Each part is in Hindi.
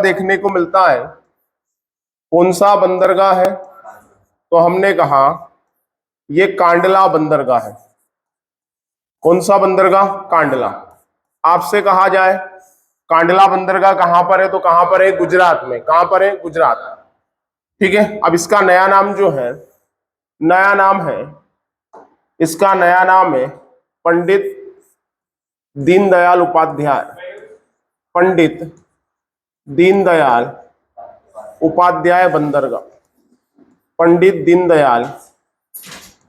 देखने को मिलता है, कौन सा बंदरगाह है? तो हमने कहा ये कांडला बंदरगाह है। कौन सा बंदरगाह? कांडला। आपसे कहा जाए कांडला बंदरगाह कहां पर है, तो कहां पर है? गुजरात में। कहां पर है? गुजरात। ठीक है। अब इसका नया नाम जो है, नया नाम है, इसका नया नाम है पंडित दीनदयाल उपाध्याय। पंडित दीनदयाल उपाध्याय बंदरगाह। पंडित दीनदयाल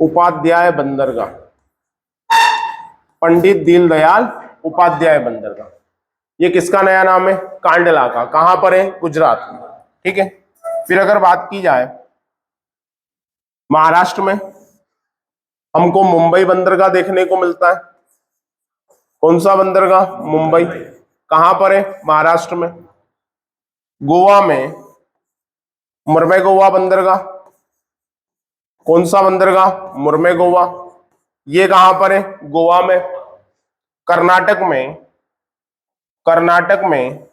उपाध्याय बंदरगाह। पंडित दीनदयाल उपाध्याय बंदरगाह। ये किसका नया नाम है? कांडला का। कहां पर है? गुजरात में। ठीक है। फिर अगर बात की जाए महाराष्ट्र में, हमको मुंबई बंदरगाह देखने को मिलता है। कौन सा बंदरगाह? मुंबई। कहां पर है? महाराष्ट्र में। गोवा में मुर्मे गोवा बंदरगाह। कौन सा बंदरगाह? मुर्मे गोवा। ये कहां पर है? गोवा में। कर्नाटक में, कर्नाटक में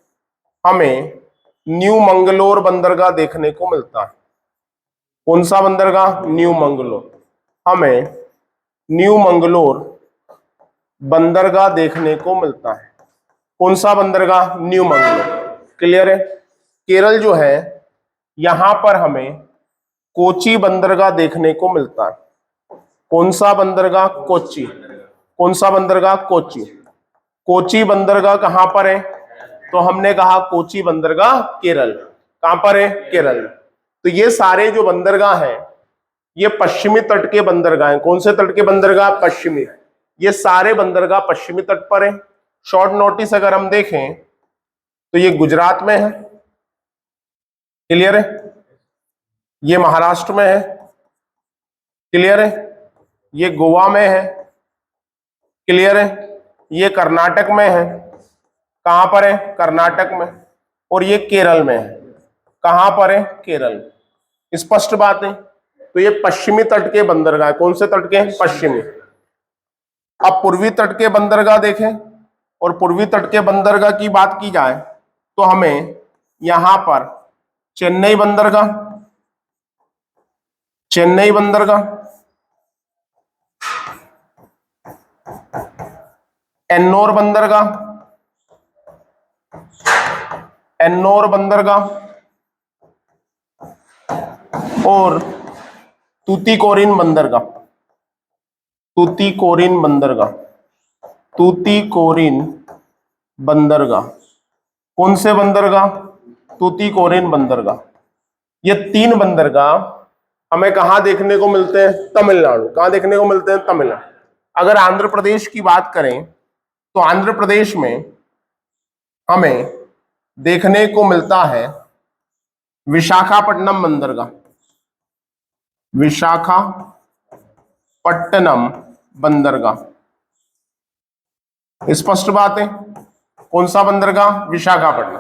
हमें न्यू मंगलोर बंदरगाह देखने को मिलता है। कौन सा बंदरगाह? न्यू मंगलोर। हमें न्यू मंगलोर बंदरगाह देखने को मिलता है। कौन सा बंदरगाह? न्यू मंगलोर। क्लियर है। केरल जो है, यहां पर हमें कोची बंदरगाह देखने को मिलता है। कौन सा बंदरगाह? कोची। कौन सा बंदरगाह? कोची। कोची बंदरगाह कहां पर है? तो हमने कहा कोची बंदरगाह केरल। कहां पर है? केरल। तो ये सारे जो बंदरगाह हैं, ये पश्चिमी तट के बंदरगाह हैं। कौन से तट के बंदरगाह? पश्चिमी। ये सारे बंदरगाह पश्चिमी तट पर है। शॉर्ट नोटिस अगर हम देखें तो ये गुजरात में है। क्लियर है। ये महाराष्ट्र में है। क्लियर है। ये गोवा में है। क्लियर है। ये कर्नाटक में है। कहां पर है? कर्नाटक में। और ये केरल में है। कहां पर है? केरल। स्पष्ट बात है। तो ये पश्चिमी तट के बंदरगाह। कौन से तट के? पश्चिमी। अब पूर्वी तट के बंदरगाह देखें, और पूर्वी तट के बंदरगाह की बात की जाए तो हमें यहां पर चेन्नई बंदरगाह, चेन्नई बंदरगाह, एन्नोर बंदरगाह, एन्नोर बंदरगाह और तूतीकोरिन बंदरगाह। तूतीकोरिन बंदरगाह। तूतीकोरिन बंदरगाह। कौन से बंदरगाह? तूतीकोरिन बंदरगाह। ये तीन बंदरगाह हमें कहां देखने को मिलते हैं? तमिलनाडु। कहां देखने को मिलते हैं? तमिलनाडु। अगर आंध्र प्रदेश की बात करें तो आंध्र प्रदेश में हमें देखने को मिलता है विशाखापट्टनम बंदरगाह। विशाखापट्टनम बंदरगाह। स्पष्ट बात है। कौन सा बंदरगाह? विशाखापट्टनम।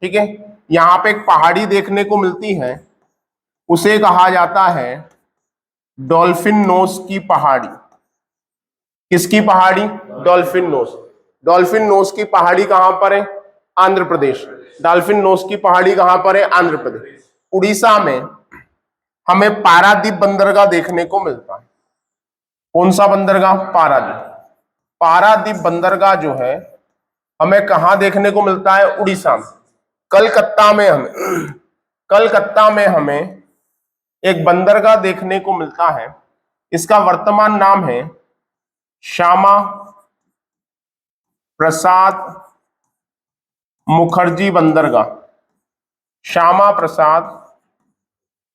ठीक है। यहां पे एक पहाड़ी देखने को मिलती है, उसे कहा जाता है डॉल्फिन नोस की पहाड़ी। किसकी पहाड़ी? Dolphin nose. डॉल्फिन नोस की पहाड़ी कहां पर है? आंध्र प्रदेश। डॉल्फिन नोस की पहाड़ी कहां पर है? आंध्र प्रदेश। उड़ीसा में हमें पारादीप बंदरगाह देखने को मिलता है। कौन सा बंदरगाह? पारादीप। पारादीप बंदरगाह जो है हमें कहां देखने को मिलता है? उड़ीसा में। कलकत्ता में हमें कलकत्ता में हमें एक बंदरगाह देखने को मिलता है, इसका वर्तमान नाम है श्यामा प्रसाद मुखर्जी बंदरगाह। श्यामा प्रसाद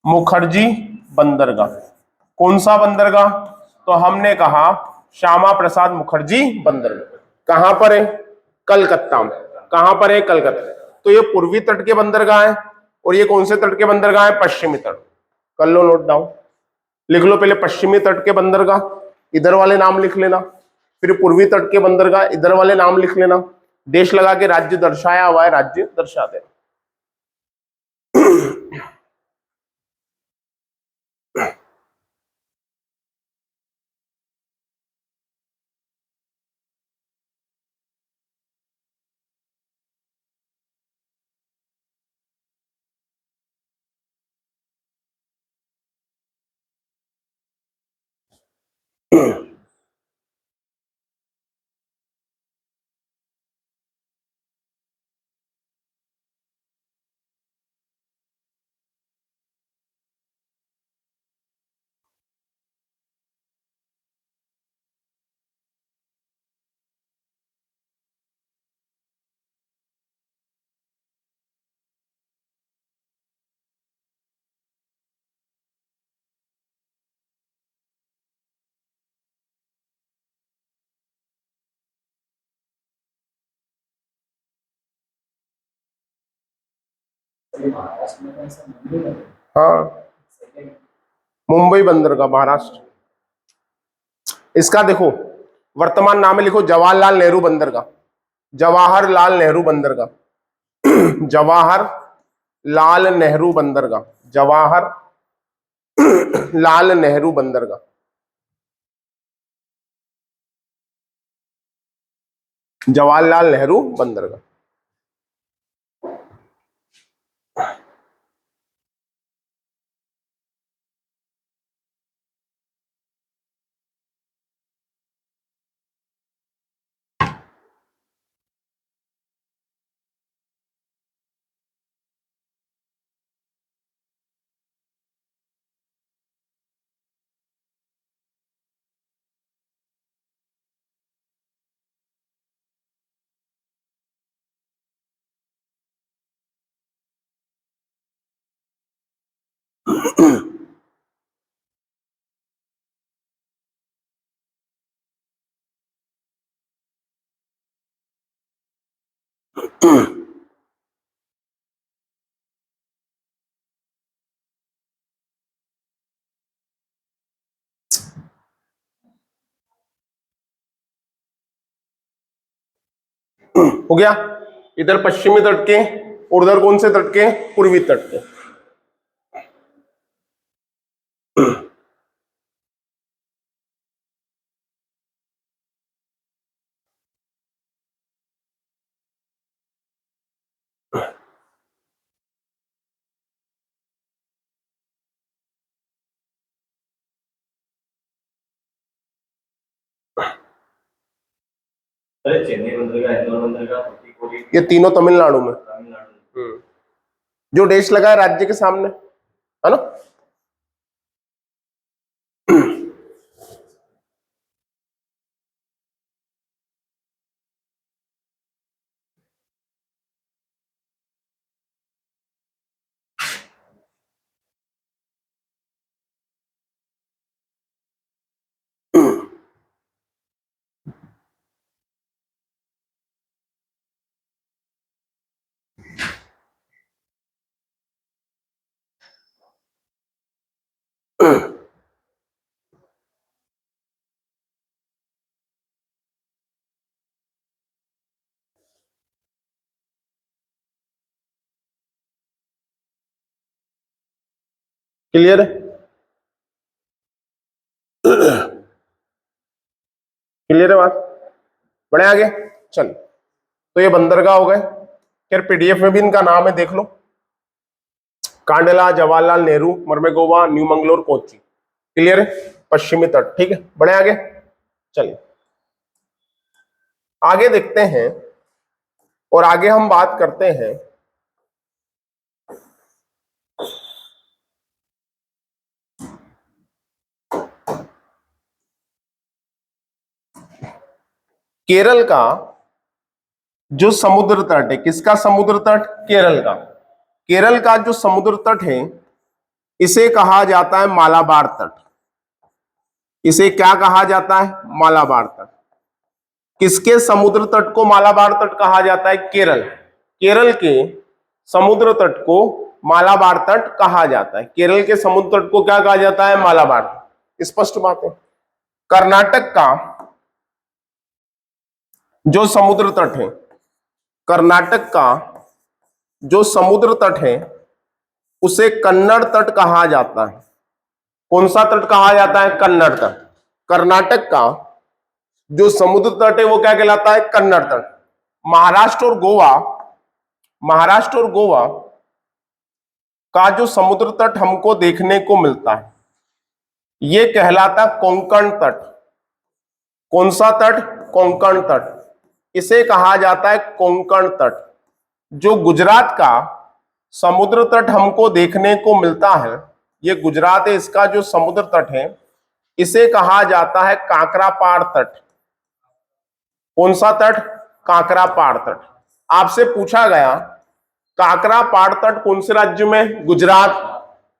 मुखर्जी बंदरगाह। कौन सा बंदरगाह? तो हमने कहा श्यामा प्रसाद मुखर्जी बंदरगाह। कहां पर है? कलकत्ता में। कहां पर है? कलकत्ता। तो ये पूर्वी तट के बंदरगाह है, और ये कौन से तट के बंदरगाह है? पश्चिमी तट। कर लो नोट डाउन। लिख लो पहले पश्चिमी तट के बंदरगाह, इधर वाले नाम लिख लेना। फिर पूर्वी तट के बंदरगाह, इधर वाले नाम लिख लेना। देश लगा के राज्य दर्शाया हुआ है, राज्य दर्शा देना। हाँ, मुंबई बंदरगाह महाराष्ट्र। इसका देखो वर्तमान नाम है, लिखो जवाहरलाल नेहरू बंदरगाह, जवाहरलाल नेहरू बंदरगाह। जवाहर लाल नेहरू बंदरगाह, जवाहर लाल नेहरू बंदरगाह, जवाहरलाल नेहरू बंदरगाह। हो गया। इधर पश्चिमी तट के और उधर कौन से तट के? पूर्वी तट के। अरे चेन्नई बंदरगाह, इंदौर बंदरगाह, तूतीकोरिन, ये तीनों तमिलनाडु में। जो देश लगा है राज्य के सामने, है ना। क्लियर है? क्लियर है बात? बढ़े आगे चल। तो ये बंदरगाह हो गए। फिर पीडीएफ में भी इनका नाम है, देख लो। कांडला, जवाहरलाल नेहरू, मर्मेगोवा, न्यू मंगलोर, कोच्चि। क्लियर है? पश्चिमी तट। ठीक है, बढ़े आगे चलिए। आगे देखते हैं और आगे हम बात करते हैं केरल का जो समुद्र तट है। किसका समुद्र तट? केरल का। केरल का जो समुद्र तट है इसे कहा जाता है मालाबार तट। इसे क्या कहा जाता है? मालाबार तट। किसके समुद्र तट को मालाबार तट कहा जाता है? केरल। केरल के समुद्र तट को मालाबार तट कहा जाता है। केरल के समुद्र तट को क्या कहा जाता है? मालाबार तट। स्पष्ट बात है। कर्नाटक का जो समुद्र तट है, कर्नाटक का जो समुद्र तट है उसे कन्नड़ तट कहा जाता है। कौन सा तट कहा जाता है? कन्नड़ तट। कर्नाटक का जो समुद्र तट है वो क्या कहलाता है? कन्नड़ तट। महाराष्ट्र और गोवा, महाराष्ट्र और गोवा का जो समुद्र तट हमको देखने को मिलता है ये कहलाता कोंकण तट। कौन सा तट? कोंकण तट। इसे कहा जाता है कोंकण तट। जो गुजरात का समुद्र तट हमको देखने को मिलता है, ये गुजरात है, इसका जो समुद्र तट है इसे कहा जाता है काकरापाड़ तट। कौन सा तट? काकरापाड़ तट। आपसे पूछा गया काकरापाड़ तट कौन से राज्य में? गुजरात।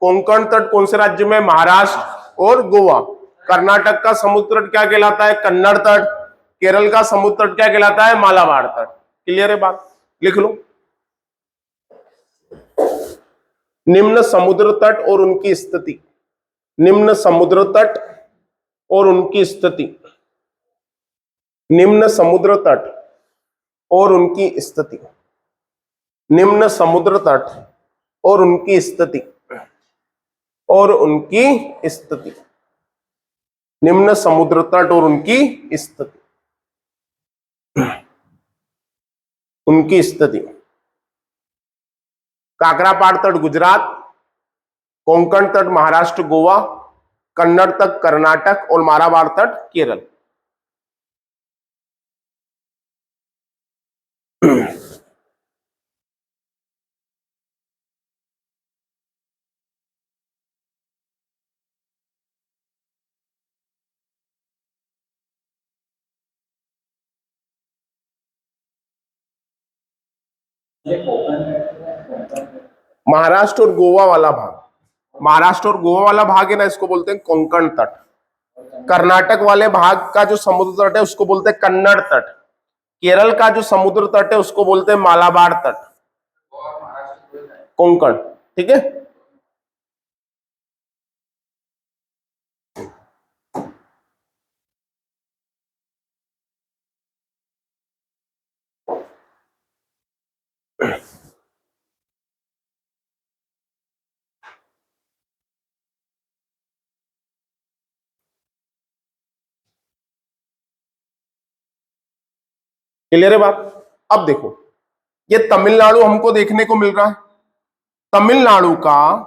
कोंकण तट कौन से राज्य में? महाराष्ट्र और गोवा। कर्नाटक का समुद्र तट क्या कहलाता है? कन्नड़ तट। केरल का समुद्र तट क्या कहलाता है? मालाबार तट। क्लियर है बात? लिख लो। निम्न समुद्र तट और उनकी स्थिति। निम्न समुद्र तट और उनकी स्थिति। निम्न समुद्र तट और उनकी स्थिति। निम्न समुद्र तट और उनकी स्थिति। और उनकी स्थिति। निम्न समुद्र तट और उनकी स्थिति। उनकी स्थिति। काकरापाड़ तट गुजरात, कोंकण तट महाराष्ट्र गोवा, कन्नड़ तट कर्नाटक और मालाबार तट केरल। महाराष्ट्र और गोवा वाला भाग, महाराष्ट्र और गोवा वाला भाग है ना, इसको बोलते हैं कोंकण तट। कर्नाटक वाले भाग का जो समुद्र तट है उसको बोलते हैं कन्नड़ तट। केरल का जो समुद्र तट है उसको बोलते हैं मालाबार तट। कोंकण, ठीक है। क्लियर है बात? अब देखो, ये तमिलनाडु हमको देखने को मिल रहा है। तमिलनाडु का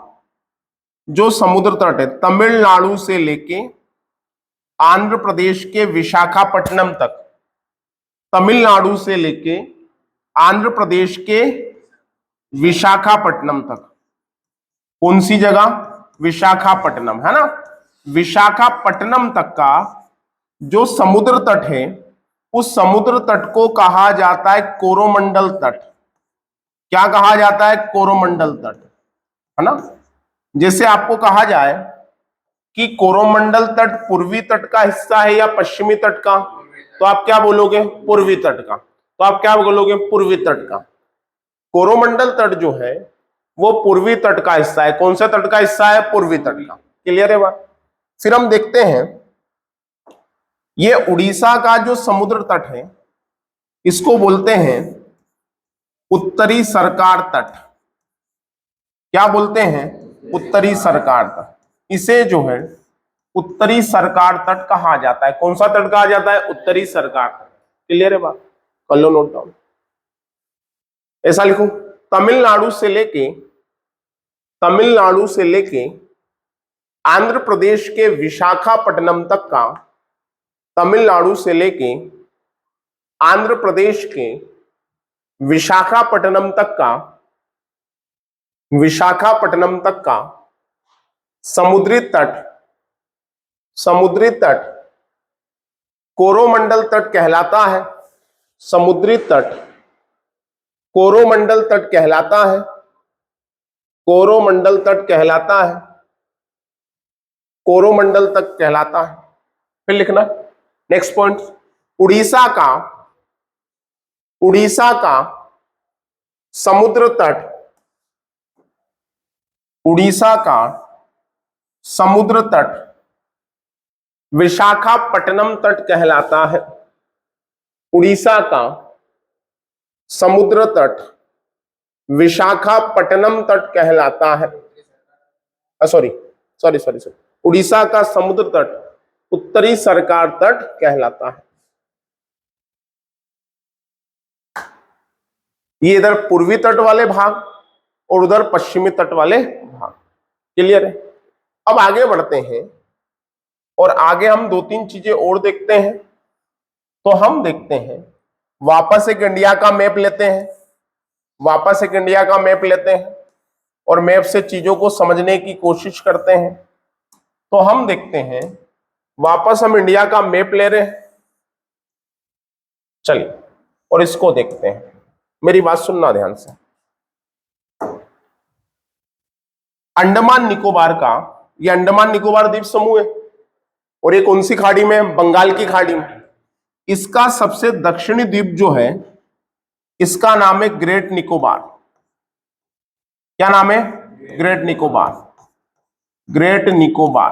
जो समुद्र तट है, तमिलनाडु से लेके आंध्र प्रदेश के विशाखापट्टनम तक, तमिलनाडु से लेके आंध्र प्रदेश के विशाखापट्टनम तक। कौन सी जगह? विशाखापट्टनम, है ना। विशाखापट्टनम तक का जो समुद्र तट है, उस समुद्र तट को कहा जाता है कोरोमंडल तट। क्या कहा जाता है? कोरोमंडल तट, है ना। जैसे आपको कहा जाए कि कोरोमंडल तट पूर्वी तट का हिस्सा है या पश्चिमी तट का, तो आप क्या बोलोगे? पूर्वी तट का। तो आप क्या बोलोगे? पूर्वी तट का। कोरोमंडल तट जो है वो पूर्वी तट का हिस्सा है। कौन से तट का हिस्सा है? पूर्वी तट का। क्लियर है बात? फिर हम देखते हैं, ये उड़ीसा का जो समुद्र तट है इसको बोलते हैं उत्तरी सरकार तट। क्या बोलते हैं? उत्तरी सरकार तट। इसे जो है उत्तरी सरकार तट कहा जाता है। कौन सा तट कहा जाता है? उत्तरी सरकार तट। क्लियर है बात? कर लो नोट डाउन। ऐसा लिखो, तमिलनाडु से लेके आंध्र प्रदेश के विशाखापट्टनम तक का, तमिलनाडु से लेके आंध्र प्रदेश के विशाखापट्टनम तक का समुद्री तट कोरोमंडल तट कहलाता है। समुद्री तट कोरोमंडल तट कहलाता है। कोरोमंडल तट कहलाता है। कोरोमंडल तट कहलाता है। फिर लिखना नेक्स्ट पॉइंट, उड़ीसा का समुद्र तट, उड़ीसा का समुद्र तट विशाखापट्टनम तट कहलाता है। उड़ीसा का समुद्र तट विशाखापट्टनम तट कहलाता है। सॉरी, उड़ीसा का समुद्र तट उत्तरी सरकार तट कहलाता है। ये इधर पूर्वी तट वाले भाग और उधर पश्चिमी तट वाले भाग। क्लियर है? अब आगे बढ़ते हैं और आगे हम दो तीन चीजें और देखते हैं। तो हम देखते हैं, वापस एक इंडिया का मैप लेते हैं, वापस एक इंडिया का मैप लेते हैं और मैप से चीजों को समझने की कोशिश करते हैं। तो हम देखते हैं, वापस हम इंडिया का मैप ले रहे हैं। चलिए और इसको देखते हैं, मेरी बात सुनना ध्यान से। अंडमान निकोबार का, ये अंडमान निकोबार द्वीप समूह है और ये कौन सी खाड़ी में है? बंगाल की खाड़ी में। इसका सबसे दक्षिणी द्वीप जो है, इसका नाम है ग्रेट निकोबार। क्या नाम है? ग्रेट निकोबार। ग्रेट निकोबार,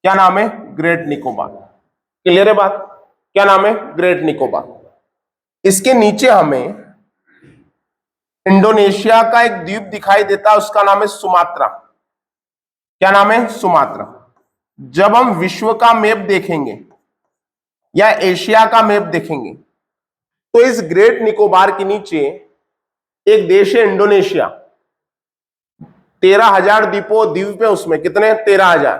क्या नाम है? ग्रेट निकोबार। क्लियर है बात? क्या नाम है? ग्रेट निकोबार। इसके नीचे हमें इंडोनेशिया का एक द्वीप दिखाई देता है, उसका नाम है सुमात्रा। क्या नाम है? सुमात्रा। जब हम विश्व का मैप देखेंगे या एशिया का मैप देखेंगे तो इस ग्रेट निकोबार के नीचे एक देश है इंडोनेशिया। 13,000 द्वीप है उसमें। कितने? 13,000।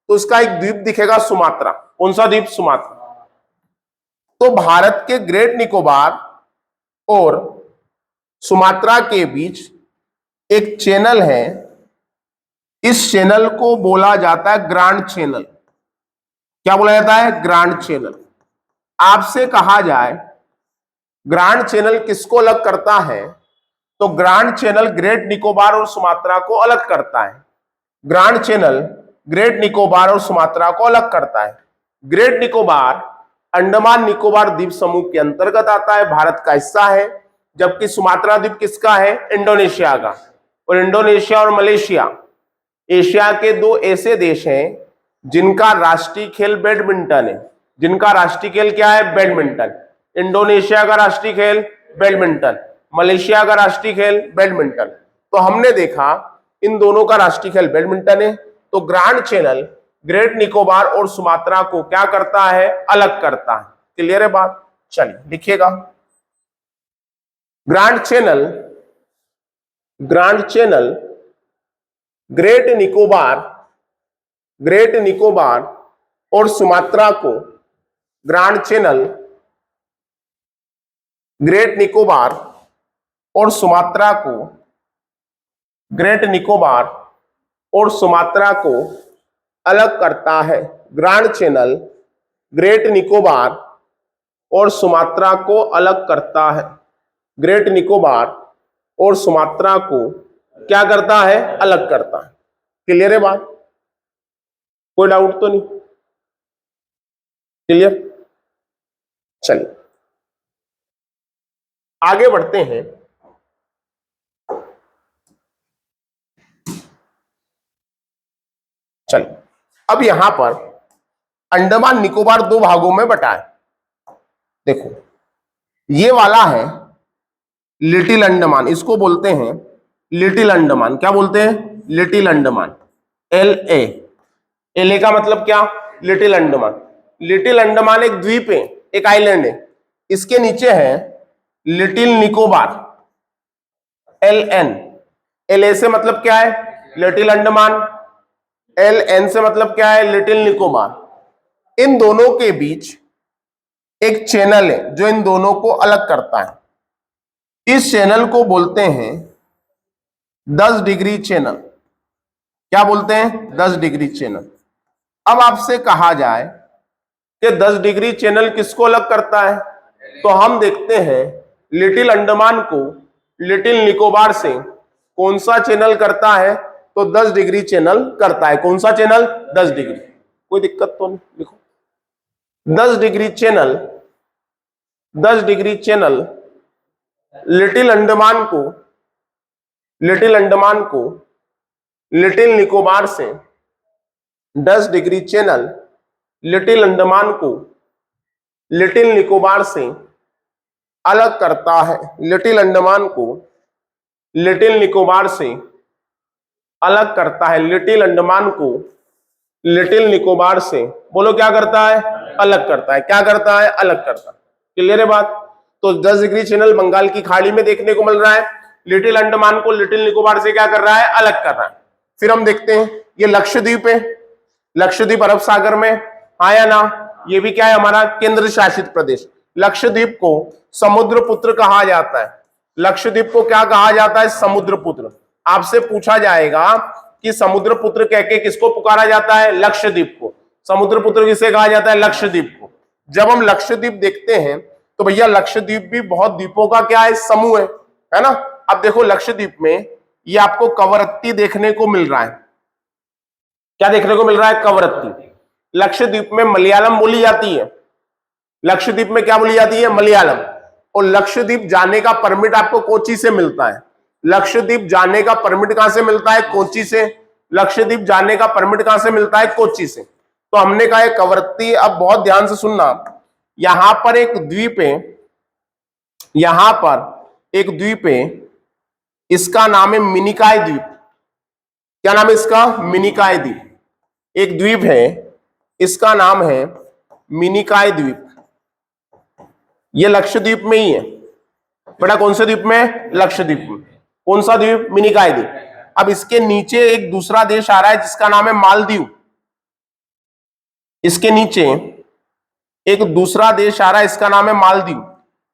तो उसका एक द्वीप दिखेगा सुमात्रा। कौन सा द्वीप? सुमात्रा। तो भारत के ग्रेट निकोबार और सुमात्रा के बीच एक चैनल है, इस चैनल को बोला जाता है ग्रांड चैनल। क्या बोला जाता है? Grand channel. आपसे कहा जाए ग्रांड चैनल किसको अलग करता है, तो ग्रांड चैनल ग्रेट निकोबार और सुमात्रा को अलग करता है। ग्रांड चैनल ग्रेट निकोबार और सुमात्रा को अलग करता है। ग्रेट निकोबार अंडमान निकोबार द्वीप समूह के अंतर्गत आता है, भारत का हिस्सा है, जबकि सुमात्रा द्वीप किसका है? इंडोनेशिया का। और इंडोनेशिया और मलेशिया एशिया के दो ऐसे देश हैं जिनका राष्ट्रीय खेल बैडमिंटन है। जिनका राष्ट्रीय खेल क्या है? बैडमिंटन। इंडोनेशिया का राष्ट्रीय खेल बैडमिंटन, मलेशिया का राष्ट्रीय खेल बैडमिंटन। तो हमने देखा इन दोनों का राष्ट्रीय खेल बैडमिंटन है। तो ग्रांड चैनल ग्रेट निकोबार और सुमात्रा को क्या करता है? अलग करता है। क्लियर है बात? चलिए लिखिएगा। ग्रांड चैनल ग्रेट निकोबार और सुमात्रा को, ग्रांड चैनल ग्रेट निकोबार और सुमात्रा को, ग्रेट निकोबार और सुमात्रा को अलग करता है। ग्रांड चैनल ग्रेट निकोबार और सुमात्रा को अलग करता है। ग्रेट निकोबार और सुमात्रा को क्या करता है? अलग करता है। क्लियर है बात? कोई डाउट तो नहीं? क्लियर? चलिए आगे बढ़ते हैं। चलिए अब यहां पर अंडमान निकोबार दो भागों में बटा है। देखो ये वाला है लिटिल अंडमान, इसको बोलते हैं लिटिल अंडमान। क्या बोलते हैं? लिटिल अंडमान। LA का मतलब क्या? लिटिल अंडमान। लिटिल अंडमान एक द्वीप है, एक आइलैंड है। इसके नीचे है लिटिल निकोबार, LA से मतलब क्या है? लिटिल अंडमान। LN से मतलब क्या है? लिटिल निकोबार। इन दोनों के बीच एक चैनल है जो इन दोनों को अलग करता है। इस चैनल को बोलते हैं 10 डिग्री चैनल। क्या बोलते हैं? 10 डिग्री चैनल। अब आपसे कहा जाए कि 10 डिग्री चैनल किसको अलग करता है, तो हम देखते हैं लिटिल अंडमान को लिटिल निकोबार से कौन सा चैनल करता है, तो 10 डिग्री चैनल करता है। कौन सा चैनल? 10 डिग्री। कोई दिक्कत तो नहीं? लिखो 10 degree channel. 10 degree channel little Andaman को लिटिल निकोबार से, 10 डिग्री चैनल लिटिल अंडमान को लिटिल निकोबार से अलग करता है। लिटिल अंडमान को लिटिल निकोबार से अलग करता है। लिटिल अंडमान को लिटिल निकोबार से, बोलो क्या करता है? अलग करता है। क्या करता है? अलग करता है। क्लियर है बात? तो 10 डिग्री चैनल बंगाल की खाड़ी में देखने को मिल रहा है, लिटिल अंडमान को लिटिल निकोबार से क्या कर रहा है? अलग कर रहा है। फिर हम देखते हैं ये लक्षद्वीप है, लक्षद्वीप अरब सागर में, हाँ या ना? ये भी क्या है हमारा केंद्र शासित प्रदेश। लक्षद्वीप को समुद्रपुत्र कहा जाता है। लक्षद्वीप को क्या कहा जाता है? समुद्रपुत्र। आपसे पूछा जाएगा कि समुद्रपुत्र कह के किसको पुकारा जाता है? लक्षद्वीप को। समुद्रपुत्र किसे कहा जाता है? लक्षद्वीप को। जब हम लक्षद्वीप देखते हैं तो भैया लक्षद्वीप भी बहुत द्वीपों का क्या है? समूह है ना। अब देखो लक्षद्वीप में ये आपको कवरत्ती देखने को मिल रहा है। क्या देखने को मिल रहा है? कवरत्ती। लक्षद्वीप में मलयालम बोली जाती है। लक्षद्वीप में क्या बोली जाती है? मलयालम। और लक्षद्वीप जाने का परमिट आपको कोच्चि से मिलता है। लक्षद्वीप जाने का परमिट कहां से मिलता है? कोच्चि से। लक्षद्वीप जाने का परमिट कहां से मिलता है? कोच्चि से। तो हमने कहा है कवरत्ती। अब बहुत ध्यान से सुनना, यहां पर एक द्वीप है, यहां पर एक द्वीप है, इसका नाम है मिनिकॉय द्वीप। क्या नाम है इसका? मिनिकॉय द्वीप। एक द्वीप है, इसका नाम है मिनिकॉय द्वीप। ये लक्षद्वीप में ही है बेटा। कौन से द्वीप में? लक्षद्वीप में। कौन सा द्वीप? मिनिकॉय द्वीप। अब इसके नीचे एक दूसरा देश आ रहा है जिसका नाम है मालदीव। इसके नीचे एक दूसरा देश आ रहा है, इसका नाम है मालदीव।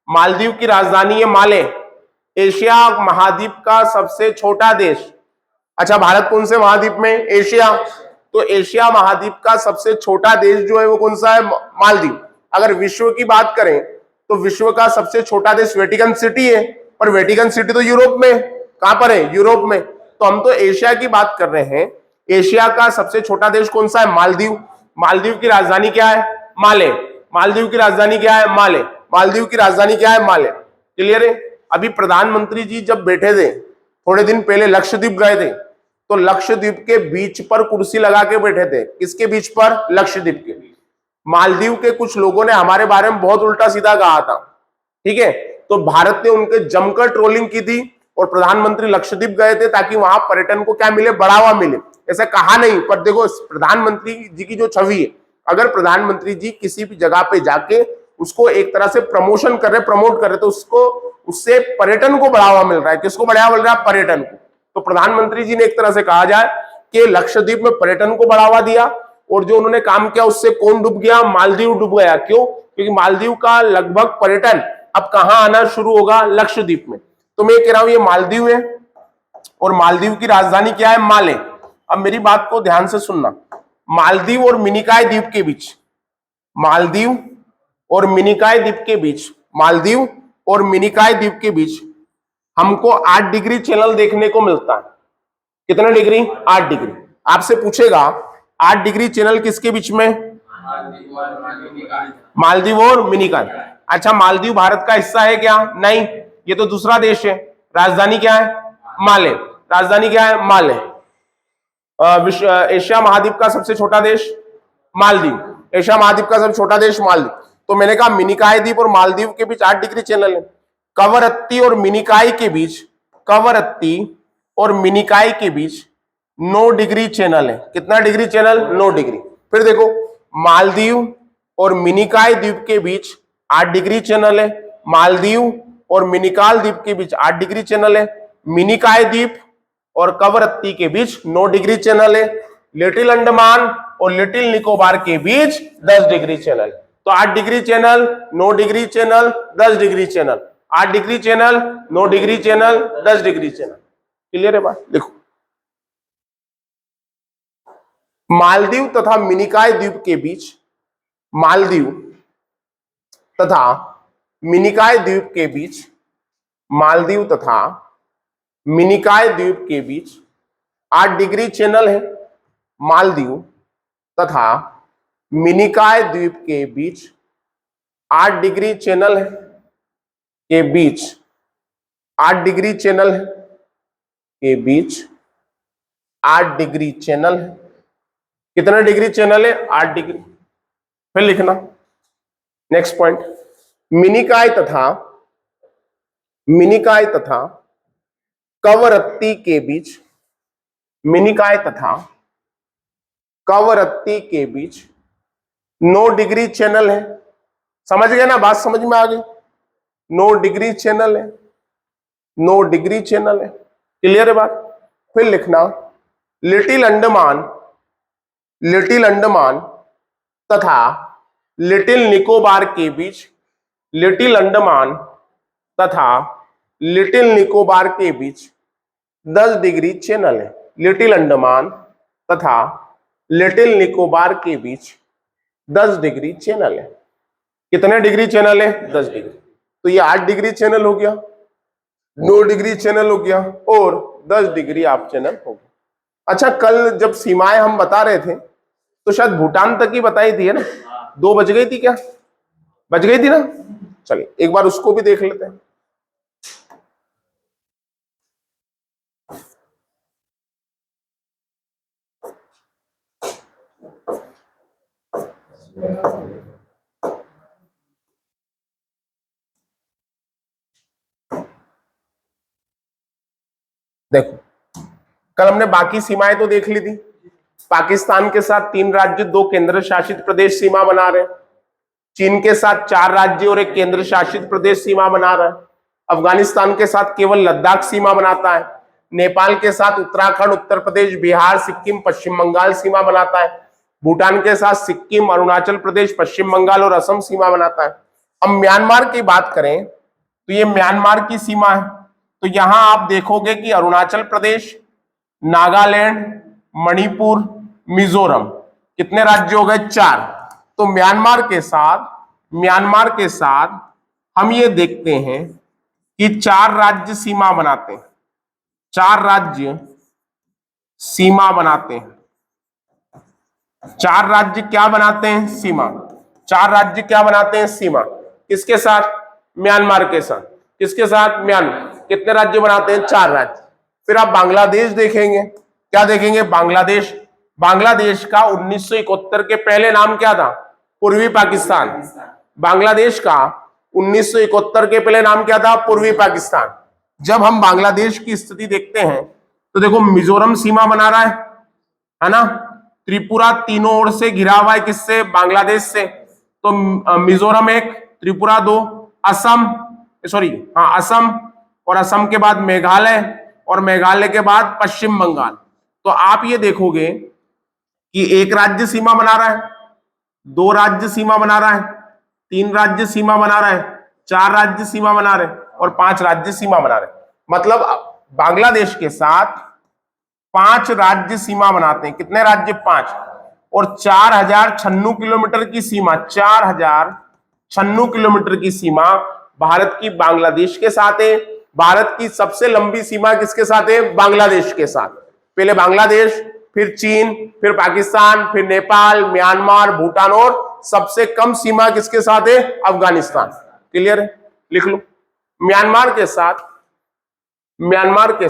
मालदीव की राजधानी है माले। एशिया महाद्वीप का सबसे छोटा देश। अच्छा, भारत कौन से महाद्वीप में? एशिया। तो एशिया महाद्वीप का सबसे छोटा देश जो है वो कौन सा है? मालदीव। अगर विश्व की बात करें तो विश्व का सबसे छोटा देश वेटिकन सिटी है, पर वेटिकन सिटी तो यूरोप में। कहां पर है? यूरोप में। तो हम तो एशिया की बात कर रहे हैं। एशिया का सबसे छोटा देश कौन सा है? मालदीव। मालदीव की राजधानी क्या है? माले। मालदीव की राजधानी क्या है? माले। मालदीव की राजधानी क्या है? माले। क्लियर है? अभी प्रधानमंत्री जी जब बैठे थे थोड़े दिन पहले, लक्षद्वीप गए थे, तो लक्षद्वीप के बीच पर कुर्सी लगा के बैठे थे। किसके बीच पर? लक्षद्वीप के। मालदीव के कुछ लोगों ने हमारे बारे में बहुत उल्टा सीधा कहा था, ठीक है। तो भारत ने उनके जमकर ट्रोलिंग की थी और प्रधानमंत्री लक्षद्वीप गए थे ताकि वहां पर्यटन को क्या मिले? बढ़ावा मिले। ऐसा कहा नहीं, पर देखो प्रधानमंत्री जी की जो छवि है, अगर प्रधानमंत्री जी किसी भी जगह पे जाके उसको एक तरह से प्रमोशन कर रहे, प्रमोट कर रहे, तो उसको उससे पर्यटन को बढ़ावा मिल रहा है। किसको बढ़ावा मिल रहा है? पर्यटन को। तो प्रधानमंत्री जी ने एक तरह से कहा जाए कि लक्षद्वीप में पर्यटन को बढ़ावा दिया, और जो उन्होंने काम किया उससे कौन डूब गया? मालदीव डूब गया। क्यों? क्योंकि मालदीव का लगभग पर्यटन अब कहां आना शुरू होगा? लक्षद्वीप में। तो मैं कह रहा हूं ये मालदीव है और मालदीव की राजधानी क्या है? माले। अब मेरी बात को ध्यान से सुनना, मालदीव और मिनिकॉय द्वीप के बीच, मालदीव और मिनिकॉय द्वीप के बीच, मालदीव और मिनिकॉय द्वीप के बीच हमको 8 डिग्री चैनल देखने को मिलता है। कितना डिग्री? 8 डिग्री। आपसे पूछेगा 8 डिग्री चैनल किसके बीच में? मालदीव और मिनिकॉय। अच्छा, मालदीव भारत का हिस्सा है क्या? नहीं, ये तो दूसरा देश है। राजधानी क्या है? माले। राजधानी क्या है? माले। एशिया महाद्वीप का सबसे छोटा देश मालदीव। एशिया महाद्वीप का सबसे छोटा देश मालदीव। तो मैंने कहा मिनिकॉय द्वीप और मालदीव के बीच 8 डिग्री चैनल है। कवरत्ती और मिनिकॉय के बीच, कवरत्ती और मिनिकॉय के बीच 9 डिग्री चैनल है। कितना डिग्री चैनल? 9 डिग्री। फिर देखो, मालदीव और मिनिकॉय द्वीप के बीच 8 डिग्री चैनल है। मालदीव और मिनिकॉय द्वीप के बीच 8 डिग्री चैनल है। मिनिकॉय द्वीप और कवरत्ती के बीच 9 डिग्री चैनल है। लिटिल अंडमान और लिटिल निकोबार के बीच 10 डिग्री चैनल। तो 8 degree channel, 9 degree channel, 10 degree channel, 8 degree channel, 9 degree channel, 10 degree channel. Clear है बात? देखो, मालदीव तथा मिनिकॉय द्वीप के बीच, मालदीव तथा मिनिकॉय द्वीप के बीच, मालदीव तथा मिनिकॉय द्वीप के बीच 8 डिग्री चैनल है। मालदीव तथा मिनिकॉय द्वीप के बीच 8 डिग्री चैनल है, के बीच 8 डिग्री चैनल है, के बीच 8 डिग्री चैनल है। कितना डिग्री चैनल है? 8 डिग्री। फिर लिखना नेक्स्ट पॉइंट, मिनिकॉय तथा कवरत्ती के बीच, मिनिकॉय तथा कवरत्ती के बीच 9 डिग्री चैनल है। समझ गए ना? बात समझ में आ गई? 9 डिग्री चैनल है, 9 डिग्री चैनल है। क्लियर है बात? फिर लिखना लिटिल अंडमान तथा लिटिल निकोबार के बीच, लिटिल अंडमान तथा लिटिल निकोबार के बीच 10 डिग्री चैनल है। लिटिल अंडमान तथा लिटिल निकोबार के बीच 10 डिग्री चैनल है। कितने डिग्री चैनल है? 10 डिग्री। तो ये 8 डिग्री चैनल हो गया, 9 डिग्री चैनल हो गया और 10 डिग्री आप चैनल हो गया। अच्छा, कल जब सीमाएं हम बता रहे थे तो शायद भूटान तक ही बताई थी, है ना? 2 बज गई थी क्या? बज गई थी ना? चलिए एक बार उसको भी देख लेते हैं। देखो, कल हमने बाकी सीमाएं तो देख ली थी। पाकिस्तान के साथ 3 राज्य 2 केंद्र शासित प्रदेश सीमा बना रहे हैं। चीन के साथ 4 राज्य और 1 केंद्र शासित प्रदेश सीमा बना रहा है। अफगानिस्तान के साथ केवल लद्दाख सीमा बनाता है। नेपाल के साथ उत्तराखंड, उत्तर प्रदेश, बिहार, सिक्किम, पश्चिम बंगाल सीमा बनाता है। भूटान के साथ सिक्किम, अरुणाचल प्रदेश, पश्चिम बंगाल और असम सीमा बनाता है। अब म्यांमार की बात करें तो ये म्यांमार की सीमा है। तो यहां आप देखोगे कि अरुणाचल प्रदेश, नागालैंड, मणिपुर, मिजोरम, कितने राज्य हो गए? 4। तो म्यांमार के साथ हम ये देखते हैं कि 4 राज्य सीमा बनाते हैं। 4 राज्य सीमा बनाते हैं। 4 राज्य क्या बनाते हैं? सीमा। 4 राज्य क्या बनाते हैं? सीमा। किसके साथ? म्यांमार के साथ। किसके साथ? म्यांमार। कितने राज्य बनाते हैं? 4 राज्य। फिर आप बांग्लादेश देखेंगे। क्या देखेंगे? बांग्लादेश। बांग्लादेश का 1971 के पहले नाम क्या था? पूर्वी पाकिस्तान। बांग्लादेश का 1971 के पहले नाम क्या था? पूर्वी पाकिस्तान। जब हम बांग्लादेश की स्थिति देखते हैं तो देखो, मिजोरम सीमा बना रहा है ना? त्रिपुरा तीनों ओर से घिरा हुआ है, किससे? बांग्लादेश से। तो मिजोरम 1, त्रिपुरा 2, असम, असम, और असम के बाद मेघालय, और मेघालय के बाद पश्चिम बंगाल। तो आप ये देखोगे कि 1 राज्य सीमा बना रहा है, 2 राज्य सीमा बना रहा है, 3 राज्य सीमा बना रहा है, 4 राज्य सीमा बना रहे और 5 राज्य सीमा बना रहे। मतलब बांग्लादेश के साथ 5 राज्य सीमा बनाते हैं। कितने राज्य? 5। और 4096 किलोमीटर की सीमा, 4096 किलोमीटर की सीमा भारत की बांग्लादेश के साथ है। भारत की सबसे लंबी सीमा किसके साथ है? बांग्लादेश के साथ। पहले बांग्लादेश, फिर चीन, फिर पाकिस्तान, फिर नेपाल, म्यांमार, भूटान, और सबसे कम सीमा किसके साथ है? अफगानिस्तान। क्लियर है? लिख लो। म्यांमार के साथ भारत के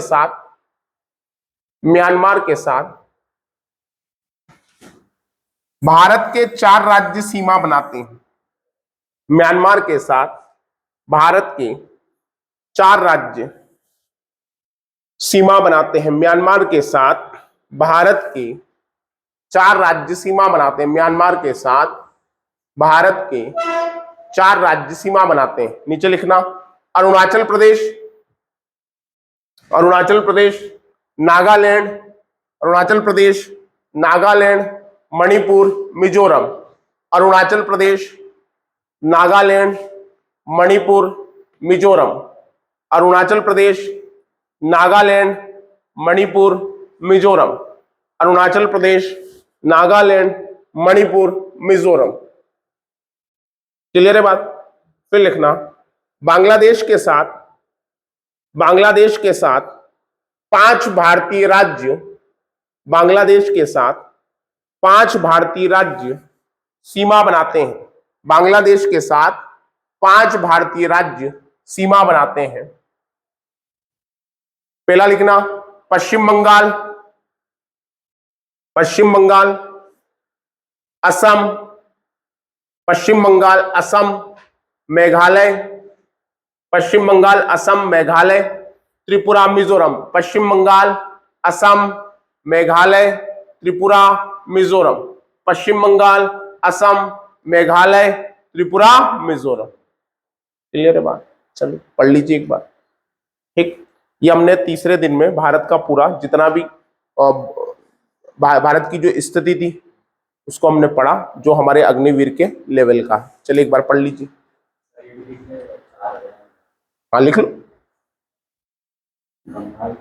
4 राज्य सीमा बनाते हैं। म्यांमार के साथ भारत के 4 राज्य सीमा बनाते हैं। म्यांमार के साथ भारत के 4 राज्य सीमा बनाते हैं। म्यांमार के साथ भारत के 4 राज्य सीमा बनाते हैं। नीचे लिखना, अरुणाचल प्रदेश, नागालैंड, अरुणाचल प्रदेश, नागालैंड, मणिपुर, मिजोरम। अरुणाचल प्रदेश, नागालैंड, मणिपुर, मिजोरम। अरुणाचल प्रदेश, नागालैंड, मणिपुर, मिजोरम। अरुणाचल प्रदेश, नागालैंड, मणिपुर, मिजोरम। क्लियर है बात? फिर लिखना, बांग्लादेश के साथ 5 भारतीय राज्य, बांग्लादेश के साथ 5 भारतीय राज्य सीमा बनाते हैं। बांग्लादेश के साथ 5 भारतीय राज्य सीमा बनाते हैं। पहला लिखना, पश्चिम बंगाल, असम, पश्चिम बंगाल, असम, मेघालय, पश्चिम बंगाल, असम, मेघालय, त्रिपुरा, मिजोरम। पश्चिम बंगाल, असम, मेघालय, त्रिपुरा, मिजोरम। पश्चिम बंगाल, असम, मेघालय, त्रिपुरा, मिजोरम। क्लियर है बात? चलो पढ़ लीजिए एक बार। ठीक, ये हमने तीसरे दिन में भारत का पूरा जितना भी भारत की जो स्थिति थी उसको हमने पढ़ा, जो हमारे अग्निवीर के लेवल का है। चलिए एक बार पढ़ लीजिए। हाँ लिख लो। बंगाल